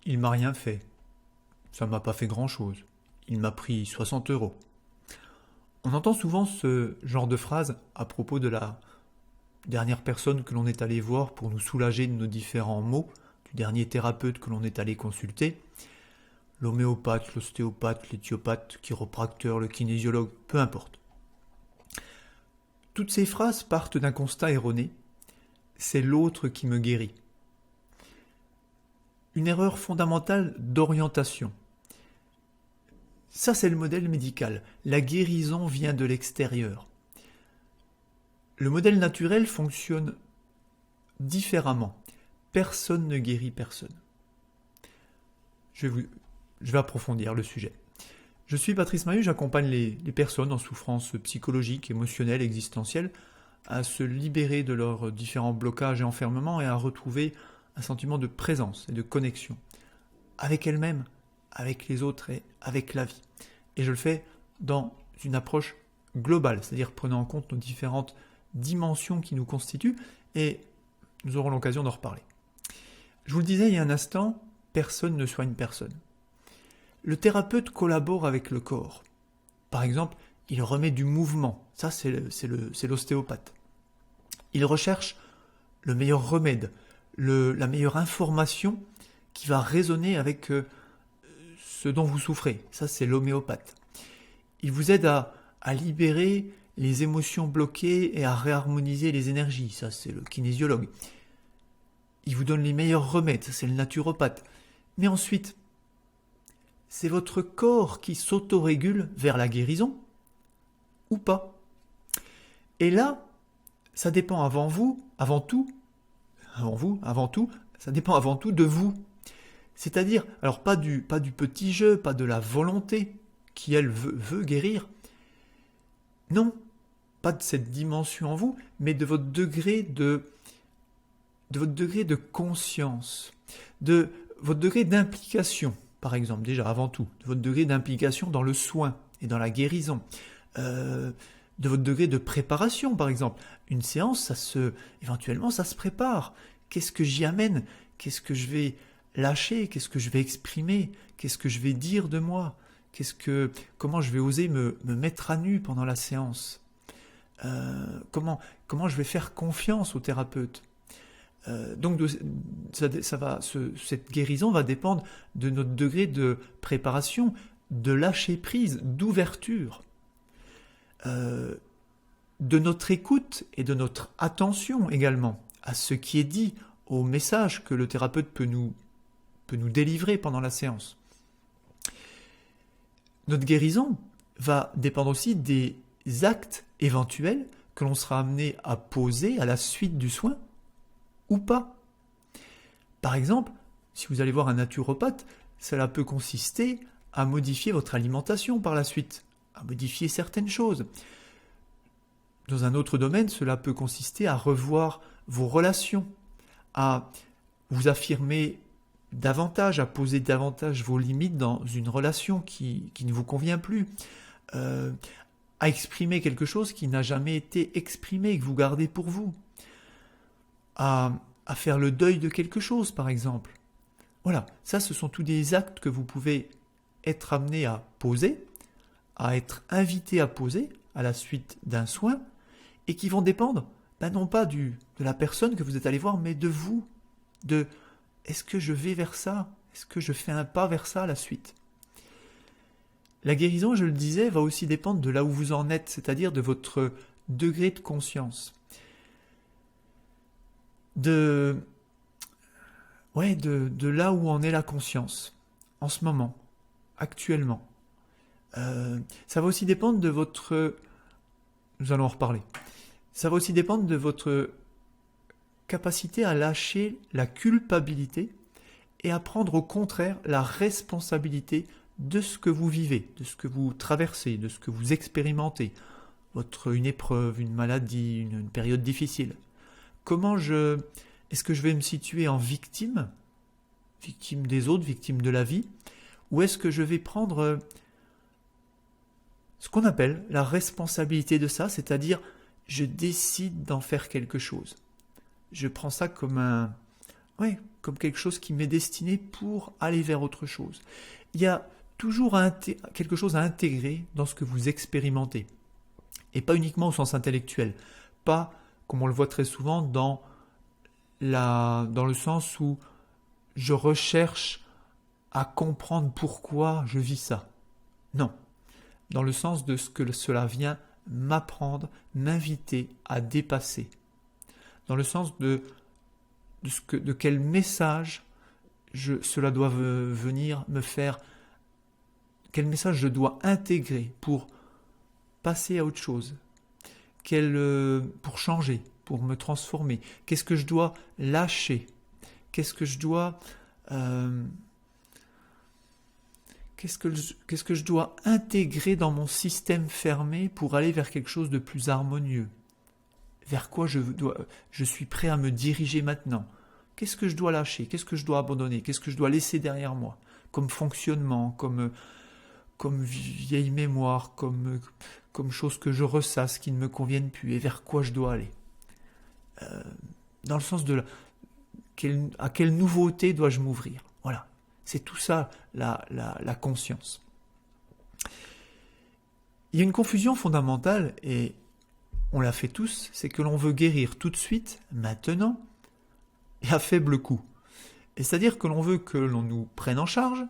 Il m'a rien fait. Ça m'a pas fait grand-chose. Il m'a pris 60 euros. On entend souvent ce genre de phrase à propos de la dernière personne que l'on est allé voir pour nous soulager de nos différents maux, du dernier thérapeute que l'on est allé consulter, l'homéopathe, l'ostéopathe, l'éthiopathe, le chiropracteur, le kinésiologue, peu importe. Toutes ces phrases partent d'un constat erroné, c'est l'autre qui me guérit. Une erreur fondamentale d'orientation. Ça, c'est le modèle médical. La guérison vient de l'extérieur. Le modèle naturel fonctionne différemment. Personne ne guérit personne. Je vais approfondir le sujet. Je suis Patrice Mahut, j'accompagne les personnes en souffrance psychologique, émotionnelle, existentielle à se libérer de leurs différents blocages et enfermements et à retrouver un sentiment de présence et de connexion avec elles-mêmes, avec les autres et avec la vie. Et je le fais dans une approche globale, c'est-à-dire prenant en compte nos différentes dimensions qui nous constituent, et nous aurons l'occasion d'en reparler. Je vous le disais il y a un instant, personne ne soigne personne. Le thérapeute collabore avec le corps. Par exemple, il remet du mouvement, ça c'est l'ostéopathe. Il recherche le meilleur remède, la meilleure information qui va résonner avec ce dont vous souffrez. Ça, c'est l'homéopathe. Il vous aide à libérer les émotions bloquées et à réharmoniser les énergies. Ça, c'est le kinésiologue. Il vous donne les meilleurs remèdes. Ça, c'est le naturopathe. Mais ensuite, c'est votre corps qui s'autorégule vers la guérison ou pas. Et là, ça dépend avant tout, ça dépend avant tout de vous. C'est-à-dire, alors pas du petit jeu, pas de la volonté qui, elle, veut guérir. Non, pas de cette dimension en vous, mais de votre degré de conscience, de votre degré d'implication, par exemple, déjà avant tout, de votre degré d'implication dans le soin et dans la guérison, de votre degré de préparation, par exemple. Une séance, éventuellement, ça se prépare. Qu'est-ce que j'y amène ? Qu'est-ce que je vais lâcher ? Qu'est-ce que je vais exprimer ? Qu'est-ce que je vais dire de moi ? Comment je vais oser me mettre à nu pendant la séance ? Comment je vais faire confiance au thérapeute ? Donc cette guérison va dépendre de notre degré de préparation, de lâcher prise, d'ouverture, de notre écoute et de notre attention également à ce qui est dit, au message que le thérapeute peut nous délivrer pendant la séance. Notre guérison va dépendre aussi des actes éventuels que l'on sera amené à poser à la suite du soin ou pas. Par exemple, si vous allez voir un naturopathe, cela peut consister à modifier votre alimentation par la suite, à modifier certaines choses. Dans un autre domaine, cela peut consister à revoir vos relations, à vous affirmer davantage, à poser davantage vos limites dans une relation qui ne vous convient plus, à exprimer quelque chose qui n'a jamais été exprimé et que vous gardez pour vous, à faire le deuil de quelque chose, par exemple. Voilà, ça, ce sont tous des actes que vous pouvez être amené à poser, à être invité à poser à la suite d'un soin, et qui vont dépendre, non pas de la personne que vous êtes allé voir, mais de vous, est-ce que je vais vers ça ? Est-ce que je fais un pas vers ça à la suite ? La guérison, je le disais, va aussi dépendre de là où vous en êtes, c'est-à-dire de votre degré de conscience. De là où en est la conscience, en ce moment, actuellement. Ça va aussi dépendre de votre... Nous allons en reparler. Ça va aussi dépendre de votre capacité à lâcher la culpabilité et à prendre au contraire la responsabilité de ce que vous vivez, de ce que vous traversez, de ce que vous expérimentez, une épreuve, une maladie, une période difficile. Est-ce que je vais me situer en victime des autres, victime de la vie, ou est-ce que je vais prendre ce qu'on appelle la responsabilité de ça, c'est-à-dire je décide d'en faire quelque chose. Je prends ça comme ouais, comme quelque chose qui m'est destiné pour aller vers autre chose. Il y a toujours quelque chose à intégrer dans ce que vous expérimentez. Et pas uniquement au sens intellectuel. Pas, comme on le voit très souvent, dans le sens où je recherche à comprendre pourquoi je vis ça. Non. Dans le sens de ce que cela vient m'apprendre, m'inviter à dépasser. Dans le sens de quel message cela doit venir me faire, quel message je dois intégrer pour passer à autre chose, pour changer, pour me transformer. Qu'est-ce que je dois lâcher? Qu'est-ce que je dois qu'est-ce que je dois intégrer dans mon système fermé pour aller vers quelque chose de plus harmonieux? Vers quoi je suis prêt à me diriger maintenant? Qu'est-ce que je dois lâcher? Qu'est-ce que je dois abandonner? Qu'est-ce que je dois laisser derrière moi? Comme fonctionnement, comme vieille mémoire, comme chose que je ressasse, qui ne me conviennent plus, et vers quoi je dois aller? Dans le sens de à quelle nouveauté dois-je m'ouvrir? Voilà, c'est tout ça la conscience. Il y a une confusion fondamentale, et on l'a fait tous, c'est que l'on veut guérir tout de suite, maintenant, et à faible coût. Et c'est-à-dire que l'on veut que l'on nous prenne en charge,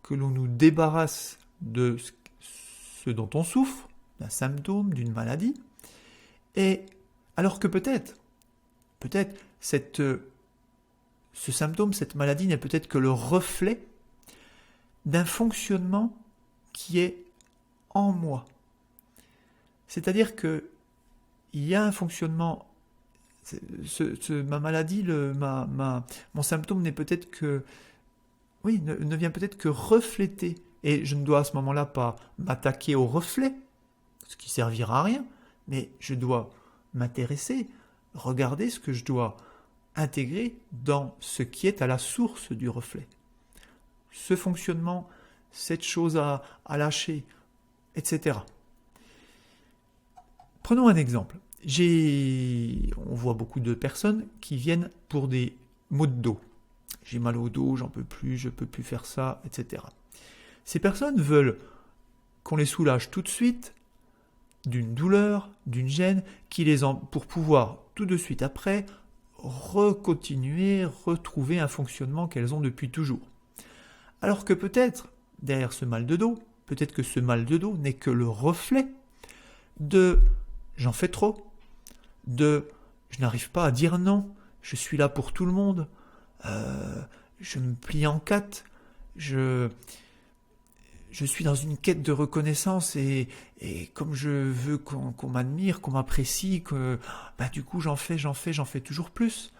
que l'on nous débarrasse de ce dont on souffre, d'un symptôme, d'une maladie, et alors que peut-être ce symptôme, cette maladie n'est peut-être que le reflet d'un fonctionnement qui est en moi. C'est-à-dire que il y a un fonctionnement. Ma maladie, mon symptôme n'est peut-être que, oui, ne vient peut-être que refléter. Et je ne dois à ce moment-là pas m'attaquer au reflet, ce qui servira à rien, mais je dois m'intéresser, regarder ce que je dois intégrer dans ce qui est à la source du reflet. Ce fonctionnement, cette chose à lâcher, etc. Prenons un exemple. On voit beaucoup de personnes qui viennent pour des maux de dos. J'ai mal au dos, j'en peux plus, je peux plus faire ça, etc. Ces personnes veulent qu'on les soulage tout de suite d'une douleur, d'une gêne, pour pouvoir tout de suite après retrouver un fonctionnement qu'elles ont depuis toujours. Alors que peut-être, derrière ce mal de dos, peut-être que ce mal de dos n'est que le reflet de « j'en fais trop », de « je n'arrive pas à dire non, je suis là pour tout le monde, je me plie en quatre, je suis dans une quête de reconnaissance et comme je veux qu'on m'admire, qu'on m'apprécie, du coup j'en fais toujours plus.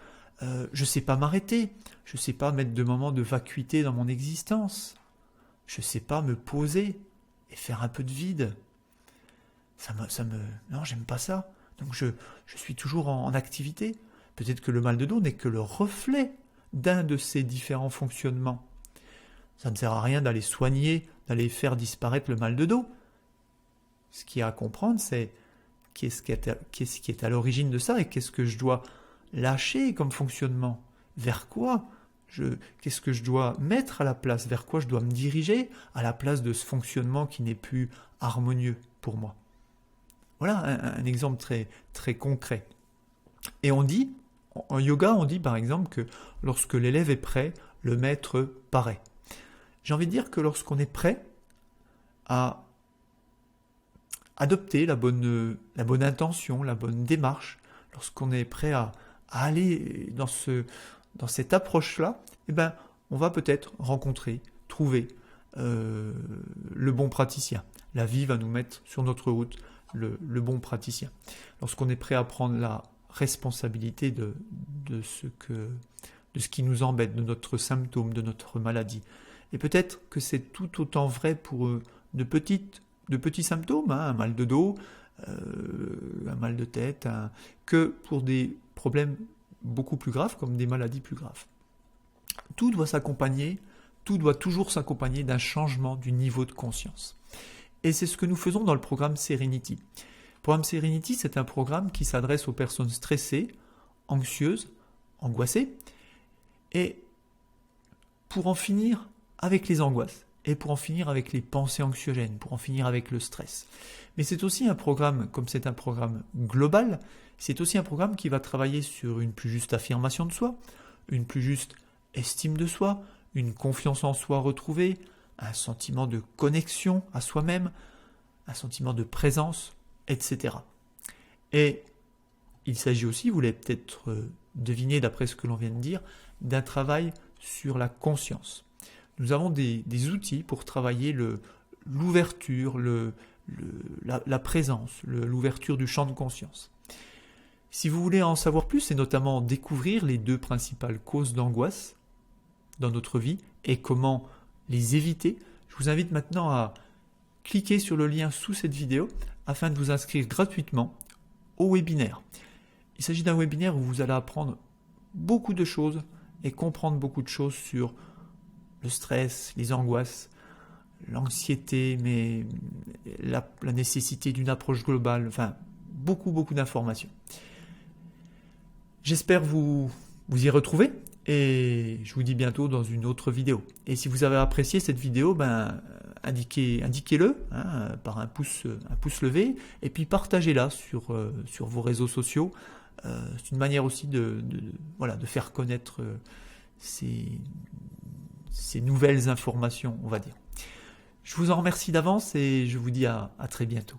Je sais pas m'arrêter, je sais pas mettre de moments de vacuité dans mon existence, je sais pas me poser et faire un peu de vide. Non, j'aime pas ça. Donc je suis toujours en activité. Peut-être que le mal de dos n'est que le reflet d'un de ces différents fonctionnements. Ça ne sert à rien d'aller soigner, d'aller faire disparaître le mal de dos. Ce qu'il y a à comprendre, c'est qu'est-ce qui est à l'origine de ça et qu'est-ce que je dois lâcher comme fonctionnement. Vers quoi qu'est-ce que je dois mettre à la place? Vers quoi je dois me diriger à la place de ce fonctionnement qui n'est plus harmonieux pour moi? Voilà un exemple très, très concret. Et on dit, en yoga, on dit par exemple que lorsque l'élève est prêt, le maître paraît. J'ai envie de dire que lorsqu'on est prêt à adopter la bonne intention, la bonne démarche, lorsqu'on est prêt à aller dans cette approche-là, on va peut-être trouver le bon praticien. La vie va nous mettre sur notre route le bon praticien. Lorsqu'on est prêt à prendre la responsabilité de ce qui nous embête, de notre symptôme, de notre maladie. Et peut-être que c'est tout autant vrai pour de petits symptômes, un mal de dos, un mal de tête, que pour des problèmes beaucoup plus graves, comme des maladies plus graves. Tout doit toujours s'accompagner d'un changement du niveau de conscience. Et c'est ce que nous faisons dans le programme Serenity. Le programme Serenity, c'est un programme qui s'adresse aux personnes stressées, anxieuses, angoissées, et pour en finir avec les angoisses, et pour en finir avec les pensées anxiogènes, pour en finir avec le stress. Mais c'est aussi un programme, comme c'est un programme global, c'est aussi un programme qui va travailler sur une plus juste affirmation de soi, une plus juste estime de soi, une confiance en soi retrouvée, un sentiment de connexion à soi-même, un sentiment de présence, etc. Et il s'agit aussi, vous l'avez peut-être deviné d'après ce que l'on vient de dire, d'un travail sur la conscience. Nous avons des outils pour travailler l'ouverture, la présence, l'ouverture du champ de conscience. Si vous voulez en savoir plus, et notamment découvrir les 2 principales causes d'angoisse dans notre vie et comment les éviter, je vous invite maintenant à cliquer sur le lien sous cette vidéo afin de vous inscrire gratuitement au webinaire. Il s'agit d'un webinaire où vous allez apprendre beaucoup de choses et comprendre beaucoup de choses sur le stress, les angoisses, l'anxiété, mais la nécessité d'une approche globale, enfin beaucoup d'informations. J'espère vous y retrouver et je vous dis bientôt dans une autre vidéo. Et si vous avez apprécié cette vidéo, indiquez-le par un pouce levé et puis partagez-la sur vos réseaux sociaux. C'est une manière aussi de faire connaître ces nouvelles informations, on va dire. Je vous en remercie d'avance et je vous dis à très bientôt.